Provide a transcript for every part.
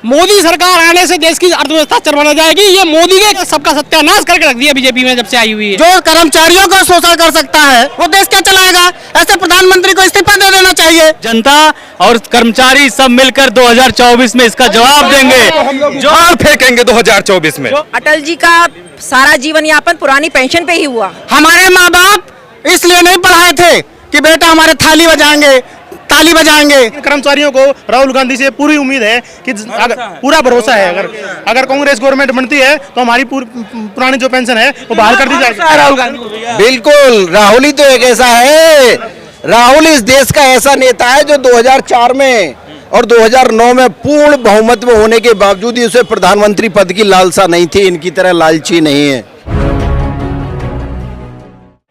मोदी सरकार आने से देश की अर्थव्यवस्था चरमरा जाएगी। ये मोदी ने सबका सत्यानाश करके रख दिया बीजेपी में जब से आई हुई है। जो कर्मचारियों को शोषण कर सकता है वो देश क्या चलाएगा? ऐसे प्रधानमंत्री को इस्तीफा दे देना चाहिए। जनता और कर्मचारी सब मिलकर 2024 में इसका जवाब देंगे, जो फेंकेंगे 2024 में। अटल जी का सारा जीवन यापन पुरानी पेंशन पे ही हुआ। हमारे माँ बाप इसलिए नहीं पढ़ाए थे कि बेटा हमारे थाली बजाएंगे, ताली बजाएंगे। कर्मचारियों को राहुल गांधी से पूरी उम्मीद है कि पूरा भरोसा है, अगर कांग्रेस गवर्नमेंट बनती है तो हमारी पुरानी जो पेंशन है वो बहाल कर दी जाएगी। राहुल गांधी बिल्कुल, राहुल ही तो एक ऐसा है, राहुल इस देश का ऐसा नेता है जो 2004 में और 2009 में पूर्ण बहुमत में होने के बावजूद ही उसे प्रधानमंत्री पद की लालसा नहीं थी। इनकी तरह लालची नहीं है।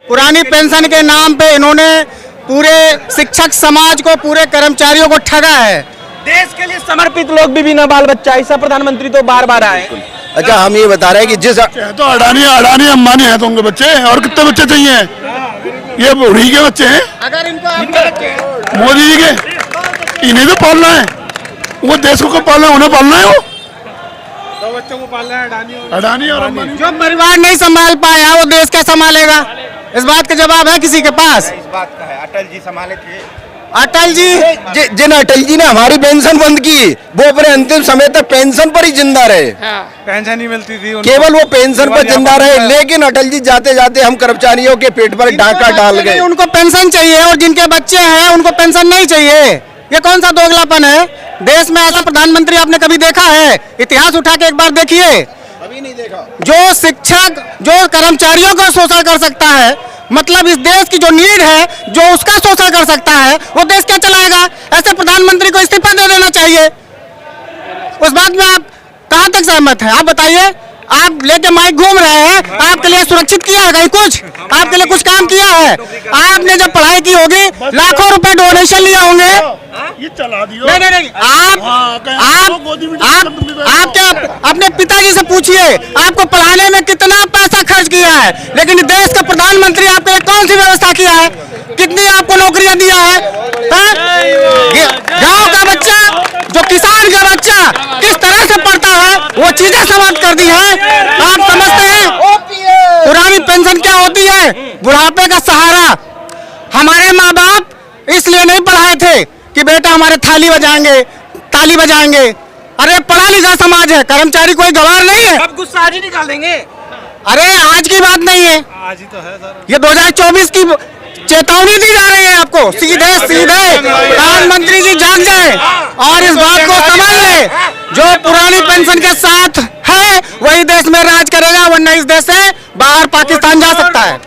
पुरानी पेंशन के नाम पे इन्होंने पूरे शिक्षक समाज को, पूरे कर्मचारियों को ठगा है। देश के लिए समर्पित लोग भी बिना बाल बच्चा, ऐसा प्रधानमंत्री तो बार बार आए। अच्छा, हम ये बता रहे हैं कि जिस तो अडानी अंबानी है तो उनके बच्चे हैं, और कितने बच्चे चाहिए? ये बुढ़ी के बच्चे हैं, अगर इनको मोदी जी के, इन्हें तो पालना है। वो देश को कब पालना है? उन्हें पालना है। वो दो बच्चों को पालना है अडानी और अंबानी। जो परिवार नहीं संभाल पाया वो देश क्या संभालेगा? इस बात का जवाब है किसी के पास? इस बात का है, अटल जी संभाले थे। अटल जी, जिन अटल जी ने हमारी पेंशन बंद की, वो अपने अंतिम समय तक पेंशन पर ही जिंदा रहे। पेंशन नहीं मिलती थी, केवल वो पेंशन पर जिंदा रहे। लेकिन अटल जी जाते जाते हम कर्मचारियों के पेट पर डाका डाल गए। उनको पेंशन चाहिए और जिनके बच्चे हैं उनको पेंशन नहीं चाहिए। ये कौन सा दोगलापन है? देश में ऐसा प्रधानमंत्री आपने कभी देखा है? इतिहास उठा के एक बार देखिए। अभी नहीं देखा। जो शिक्षक, जो कर्मचारियों को शोषण कर सकता है, मतलब इस देश की जो नीड है, जो उसका शोषण कर सकता है, वो देश क्या चलाएगा? ऐसे प्रधानमंत्री को इस्तीफा दे देना चाहिए। उस बात में आप कहां तक सहमत हैं? आप बताइए। आप लेके माइक घूम रहे हैं, आपके लिए सुरक्षित किया है कहीं कुछ? आपके लिए कुछ काम किया है? आपने जब पढ़ाई की होगी, लाखों रुपए डोनेशन लिए होंगे। ये चला दियो। नहीं, आप क्या अपने पिताजी से पूछिए, आपको पढ़ाने में कितना पैसा खर्च किया है, लेकिन देश का प्रधानमंत्री आपके लिए कौन सी व्यवस्था किया है? कितनी आपको नौकरियां दिया है? गांव का बच्चा, जो किसान का बच्चा किस तरह से पढ़ता है, वो चीजें समाप्त कर दी है। आप समझते हैं पुरानी पेंशन क्या होती है? बुढ़ापे का सहारा। हमारे माँ बाप इसलिए नहीं पढ़ाए थे कि बेटा हमारे थाली बजाएंगे, ताली बजाएंगे। अरे पढ़ा लिखा समाज है, कर्मचारी कोई गवार नहीं है। सब गुस्सा आज ही निकाल देंगे। अरे आज की बात नहीं है, आज ही तो है सर। ये 2024 की चेतावनी दी जा रही है आपको। सीधे सीधे प्रधानमंत्री जी जाग जाए और इस बात को समझ ले, जो पुरानी पेंशन के साथ है वही देश में राज करेगा, वरना इस देश से बाहर पाकिस्तान जा सकता है।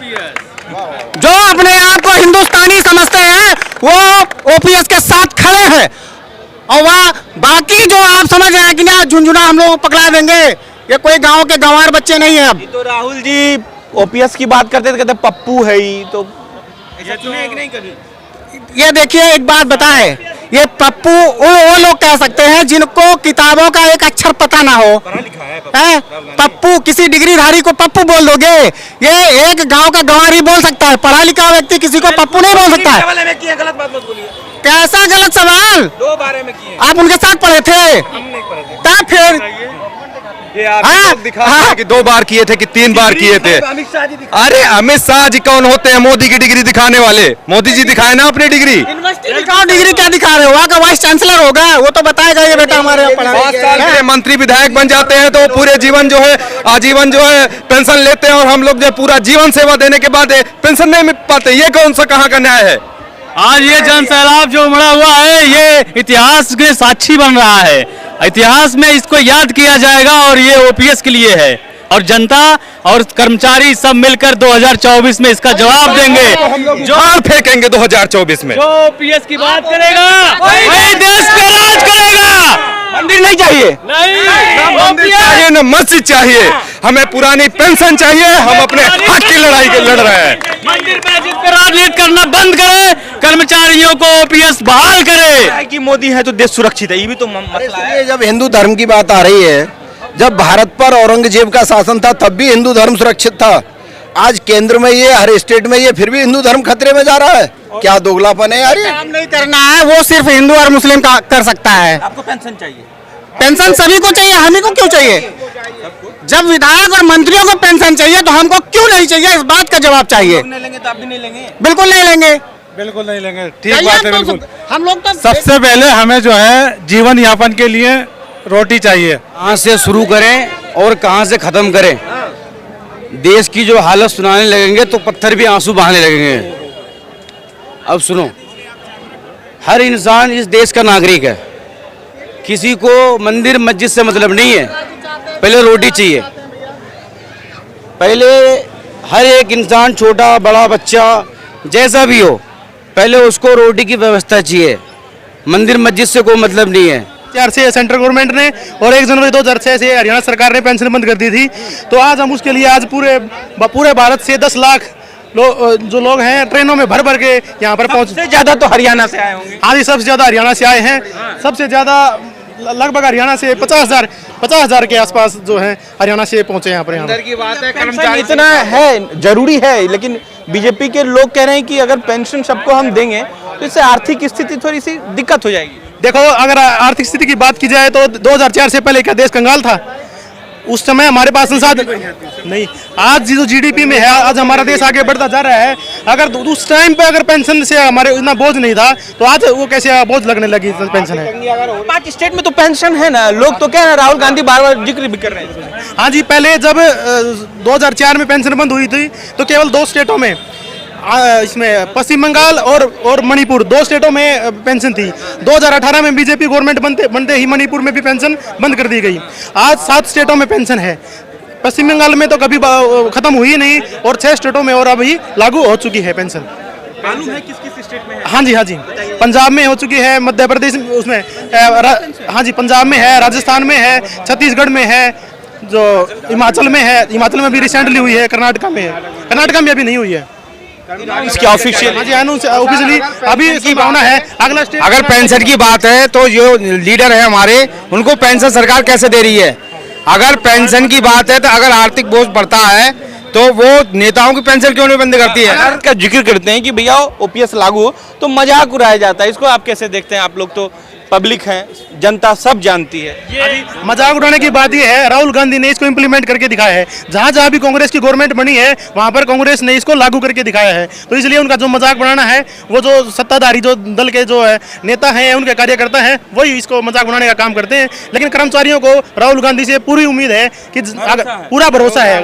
जो अपने आप को हिंदुस्तानी समझते हैं वो ओपीएस के साथ खड़े हैं, और वह बाकी जो आप समझ रहे हैं कि ना झुंझुना हम लोग पकड़ा देंगे, ये कोई गांव के गंवार बच्चे नहीं है। अब तो राहुल जी ओपीएस की बात करते थे, कहते पप्पू है ही, तो नहीं कभी। ये देखिए, एक बात बताए, ये पप्पू वो लोग कह सकते हैं जिनको किताबों का एक अक्षर पता ना हो। पप्पू, किसी डिग्रीधारी को पप्पू बोल दोगे? ये एक गांव का गंवार ही बोल सकता है, पढ़ा लिखा व्यक्ति किसी को पप्पू नहीं बोल सकता है। गलत बात मत बोलिए। कैसा गलत सवाल? 2 बारे में किए। आप उनके साथ पढ़े थे? हम नहीं पढ़े थे। तब फिर ये आप लोग दिखा रहे हैं कि 2 बार किए थे कि 3 बार किए थे। अमित शाह जी दिखा। अरे अमित शाह जी कौन होते हैं मोदी की डिग्री दिखाने वाले? मोदी जी दिखाए ना अपनी डिग्री। डिग्री क्या दिखा रहे हो? वहाँ का वाइस चांसलर होगा, वो तो बताएगा ये बेटा हमारे यहाँ पढ़ा। 5 साल के मंत्री विधायक बन जाते हैं तो पूरे जीवन जो है, आजीवन जो है पेंशन लेते हैं, और हम लोग जो पूरा जीवन सेवा देने के बाद पेंशन नहीं मिल पाते। ये कौन सा कहाँ का न्याय है? आज ये जन सैलाब जो उमड़ा हुआ है, ये इतिहास के साक्षी बन रहा है। इतिहास में इसको याद किया जाएगा, और ये ओपीएस के लिए है। और जनता और कर्मचारी सब मिलकर 2024 में इसका जवाब देंगे, जो फेंकेंगे 2024 में। जो ओपीएस की बात करेगा वही देश पे राज करेगा। मंदिर नहीं चाहिए, मंदिर चाहिए न मस्जिद चाहिए, हमें पुरानी पेंशन चाहिए। हम अपने हक की लड़ाई लड़ रहे हैं। मंदिर मस्जिद पे राजनीति करना बंद करे, कर्मचारियों को ओपीएस बहाल करे। कि मोदी है तो देश सुरक्षित है, ये भी तो मसला है। जब हिंदू धर्म की बात आ रही है, जब भारत पर औरंगजेब का शासन था तब भी हिंदू धर्म सुरक्षित था। आज केंद्र में ये, हर स्टेट में ये, फिर भी हिंदू धर्म खतरे में जा रहा है। क्या दोगलापन है यार? ये काम नहीं करना है, वो सिर्फ हिंदू और मुस्लिम का कर सकता है। आपको पेंशन चाहिए? पेंशन सभी को चाहिए, हमें को क्यों चाहिए? जब विधायक और मंत्रियों को पेंशन चाहिए तो हमको क्यों नहीं चाहिए? इस बात का जवाब चाहिए। नहीं लेंगे तो आप भी नहीं लेंगे? बिल्कुल नहीं लेंगे, बिल्कुल नहीं लेंगे। ठीक चाहिए बात है, हमको। बिल्कुल। हम लोग तो सबसे पहले हमें जो है जीवन यापन के लिए रोटी चाहिए। कहाँ से शुरू करें और कहाँ से खत्म करें? देश की जो हालत सुनाने लगेंगे तो पत्थर भी आंसू बहाने लगेंगे। अब सुनो, हर इंसान इस देश का नागरिक है, किसी को मंदिर मस्जिद से मतलब नहीं है, पहले रोटी चाहिए। पहले हर एक इंसान, छोटा बड़ा बच्चा जैसा भी हो, पहले उसको रोटी की व्यवस्था चाहिए, मंदिर मस्जिद से कोई मतलब नहीं है। 2004 से सेंट्रल गवर्नमेंट ने और 1 जनवरी 2006 से हरियाणा सरकार ने पेंशन बंद कर दी थी। तो आज हम उसके लिए आज पूरे भारत से 10 लाख जो लोग हैं ट्रेनों में भर भर के यहाँ पर पहुँच। सबसे ज्यादा तो हरियाणा से आए होंगे। हाँ जी, सबसे ज्यादा हरियाणा से आए हैं। सबसे ज्यादा लगभग हरियाणा से 50,000 के आसपास जो है हरियाणा से पहुंचे यहाँ पर। अंदर की बात है, कर्मचारी इतना है जरूरी है, लेकिन बीजेपी के लोग कह रहे हैं कि अगर पेंशन सबको हम देंगे तो इससे आर्थिक स्थिति थोड़ी सी दिक्कत हो जाएगी। देखो, अगर आर्थिक स्थिति की बात की जाए तो 2004 से पहले क्या देश कंगाल था? उस समय हमारे पास संसाधन नहीं। आज जो जीडीपी में है, आज हमारा देश आगे बढ़ता जा रहा है। अगर उस टाइम पे अगर पेंशन से हमारे इतना बोझ नहीं था तो आज वो कैसे बोझ लगने लगी पेंशन है। 5 स्टेट में तो पेंशन है ना, लोग तो कह रहे हैं, राहुल गांधी बार-बार जिक्र भी कर रहे हैं। हाँ जी, पहले जब 2004 में पेंशन बंद हुई थी तो केवल 2 स्टेटों में, इसमें पश्चिम बंगाल और मणिपुर, 2 स्टेटों में पेंशन थी। 2018 में बीजेपी गवर्नमेंट बनते ही मणिपुर में भी पेंशन बंद कर दी गई। आज 7 स्टेटों में पेंशन है। पश्चिम बंगाल में तो कभी खत्म हुई नहीं और 6 स्टेटों में और अभी लागू हो चुकी है पेंशन। मालूम है किस स्टेट में है? हाँ जी, पंजाब में हो चुकी है, मध्य प्रदेश उसमें, हाँ जी पंजाब में है, राजस्थान में है, छत्तीसगढ़ में है, जो हिमाचल में है, हिमाचल में भी रिसेंटली हुई है, कर्नाटका में है, कर्नाटका में अभी नहीं हुई है। इसकी ऑफिशियल ऑफिशियली अभी संभावना है। अगला स्टेट अगर पेंशन की बात है तो जो लीडर है हमारे, उनको पेंशन सरकार कैसे दे रही है? अगर पेंशन की बात है तो अगर आर्थिक बोझ बढ़ता है तो वो नेताओं की पेंशन क्यों नहीं बंद करती है? का जिक्र करते हैं कि भैया ओपीएस लागू हो तो मजाक उड़ाया जाता है। इसको आप कैसे देखते हैं? आप लोग तो पब्लिक हैं, जनता सब जानती है। मजाक उड़ाने की बात यह है, राहुल गांधी ने इसको इम्प्लीमेंट करके दिखाया है। जहां जहां भी कांग्रेस की गवर्नमेंट बनी है वहां पर कांग्रेस ने इसको लागू करके दिखाया है। तो इसलिए उनका जो मजाक बनाना है, वो जो सत्ताधारी जो दल के जो है नेता हैं, उनके कार्यकर्ता हैं, वही इसको मजाक बनाने का काम करते हैं। लेकिन कर्मचारियों को राहुल गांधी से पूरी उम्मीद है कि पूरा भरोसा है,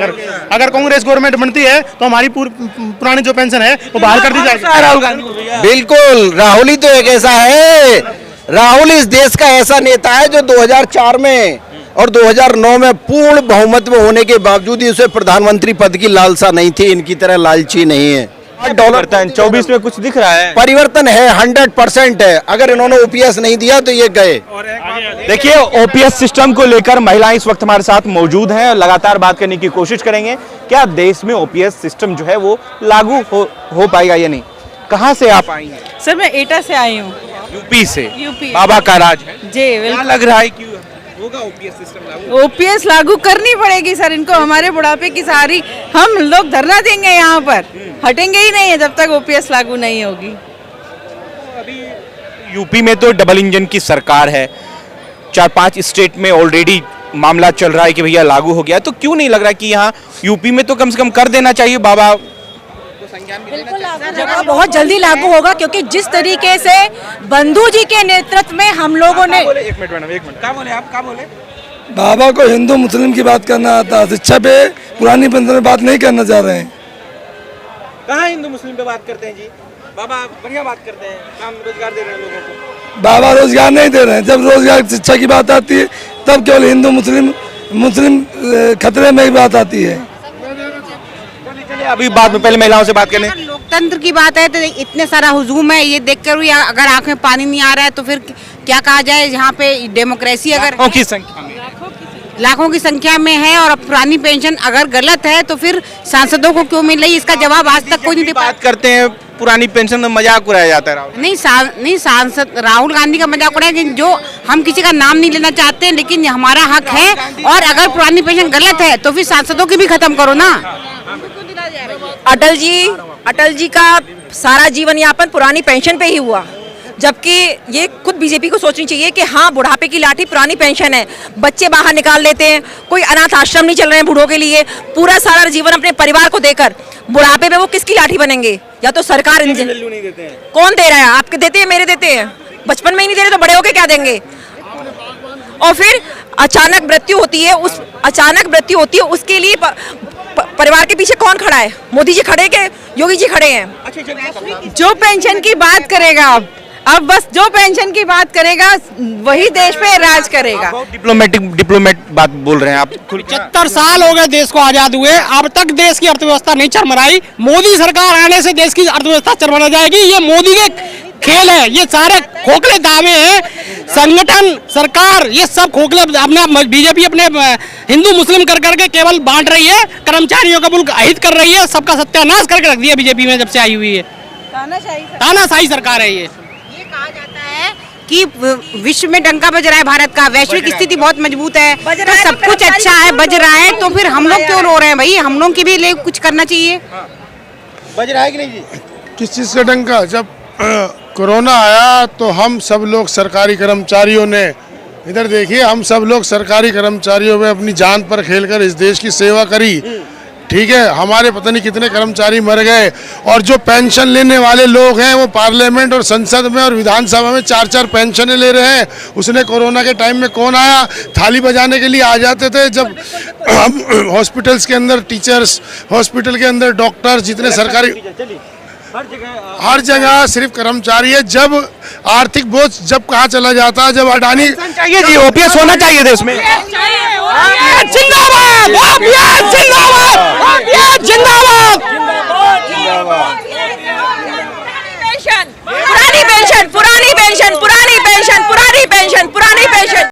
अगर कांग्रेस गवर्नमेंट बनती है तो हमारी पुरानी जो पेंशन है वो बहाल कर दी जाएगी। राहुल गांधी बिल्कुल, राहुल ही तो एक ऐसा है, राहुल इस देश का ऐसा नेता है जो 2004 में और 2009 में पूर्ण बहुमत में होने के बावजूद ही उसे प्रधानमंत्री पद की लालसा नहीं थी। इनकी तरह लालची नहीं है। डॉलर 24 में कुछ दिख रहा है, परिवर्तन है, 100% है। अगर इन्होंने ओपीएस नहीं दिया तो ये गए। देखिए ओपीएस सिस्टम को लेकर महिलाएं इस वक्त हमारे साथ मौजूद हैं और लगातार बात करने की कोशिश करेंगे। क्या देश में ओपीएस सिस्टम जो है वो लागू हो पाएगा या नहीं? कहाँ से आप आई हैं? सर मैं एटा से आई हूँ। यूपी से। यूपी बाबा का राज है। जी क्या बिल्कुल। लग रहा है कि होगा ओपीएस सिस्टम लागू? ओपीएस लागू करनी पड़ेगी सर इनको। हमारे बुढ़ापे की सारी हम लोग धरना देंगे यहाँ पर, हटेंगे ही नहीं है जब तक ओपीएस लागू नहीं होगी। अभी यूपी में तो डबल इंजन की सरकार है, 4-5 स्टेट में ऑलरेडी मामला चल रहा है कि भैया लागू हो गया, तो क्यों नहीं लग रहा कि यहाँ यूपी में तो कम से कम कर देना चाहिए? बाबा जगह बहुत जल्दी लागू होगा, क्योंकि जिस तरीके से बंधु जी के नेतृत्व में हम लोगों ने। एक मिनट क्या बोले आप? क्या बोले? बाबा को हिंदू मुस्लिम की बात करना आता है, शिक्षा पे पुरानी पेंशन पे बात नहीं करना चाह रहे हैं। कहाँ हिंदू मुस्लिम पे बात करते हैं जी? बाबा बढ़िया बात करते हैं, काम रोजगार दे रहे हैं लोगों को। बाबा रोजगार नहीं दे रहे हैं। जब रोजगार शिक्षा की बात आती है तब केवल हिंदू मुस्लिम खतरे में बात आती है। अभी बाद में पहले महिलाओं से बात करने। लोकतंत्र की बात है तो इतने सारा हुजूम है, ये देख कर अगर आंख में पानी नहीं आ रहा है तो फिर क्या कहा जाए? यहाँ पे डेमोक्रेसी अगर लाखों की संख्या में है और पुरानी पेंशन अगर गलत है तो फिर सांसदों को क्यों मिल रही है? इसका जवाब आज तक कोई नहीं दे पाया। बात करते हैं पुरानी पेंशन में मजाक उड़ाया जाता है। राहुल नहीं सांसद राहुल गांधी का मजाक उड़ाया कि जो हम किसी का नाम नहीं लेना चाहते हैं, लेकिन हमारा हक है। और अगर पुरानी पेंशन गलत है तो फिर सांसदों की भी खत्म करो ना। अटल जी का सारा जीवन यापन पुरानी पेंशन पे ही हुआ। जबकि ये खुद बीजेपी को सोचनी चाहिए कि हाँ, बुढ़ापे की लाठी पुरानी पेंशन है, बच्चे बाहर निकाल लेते हैं, कोई अनाथ आश्रम नहीं चल रहे हैं बूढ़ों के लिए, पूरा सारा जीवन अपने परिवार को देकर बुढ़ापे में वो किसकी लाठी बनेंगे? या तो सरकार नहीं देते हैं। कौन दे रहा है? आपके देते हैं, मेरे देते हैं? बचपन में ही नहीं दे रहे तो बड़े होके क्या देंगे? और फिर अचानक मृत्यु होती है, उसके लिए परिवार के पीछे कौन खड़ा है? मोदी जी खड़े के योगी जी खड़े हैं? जो पेंशन की बात करेगा अब बस जो पेंशन की बात करेगा वही देश पे राज करेगा। डिप्लोमेट बात बोल रहे हैं आप। 75 साल हो गए देश को आजाद हुए, अब तक देश की अर्थव्यवस्था नहीं चरमराई। मोदी सरकार आने से देश की अर्थव्यवस्था चरमरा जाएगी। ये मोदी के खेल है, ये सारे खोखले दावे हैं। संगठन, सरकार, ये सब खोखले अपने बीजेपी अपने हिंदू मुस्लिम कर करके केवल बांट रही है, कर्मचारियों का मुल्क अहित कर रही है, सबका सत्यानाश करके रख दिया बीजेपी में जब से आई हुई है। तानाशाही सरकार है ये कहा जाता है कि विश्व में डंका बज रहा है भारत का, वैश्विक स्थिति बहुत मजबूत है, तो सब कुछ अच्छा है, बज रहा है, तो फिर हम लोग क्यों रो रहे हैं भाई? हम लोग के भी लिए कुछ करना चाहिए। बज रहा है कि नहीं जी? किस चीज़ का डंका? जब कोरोना आया तो हम सब लोग सरकारी कर्मचारियों ने, इधर देखिए, हम सब लोग सरकारी कर्मचारियों में अपनी जान पर खेलकर इस देश की सेवा करी। ठीक है, हमारे पता नहीं कितने कर्मचारी मर गए, और जो पेंशन लेने वाले लोग हैं वो पार्लियामेंट और संसद में और विधानसभा में 4-4 पेंशनें ले रहे हैं। उसने कोरोना के टाइम में कौन आया? थाली बजाने के लिए आ जाते थे। जब हम हॉस्पिटल्स के अंदर टीचर्स, हॉस्पिटल के अंदर डॉक्टर, जितने सरकारी, हर जगह सिर्फ कर्मचारी है। जब आर्थिक बोझ जब कहाँ चला जाता है, जब अडानी चाहिए जी, ओपीएस होना चाहिए देश में। पुरानी पेंशन, पुरानी पेंशन, पुरानी पेंशन, पुरानी पेंशन, पुरानी पेंशन।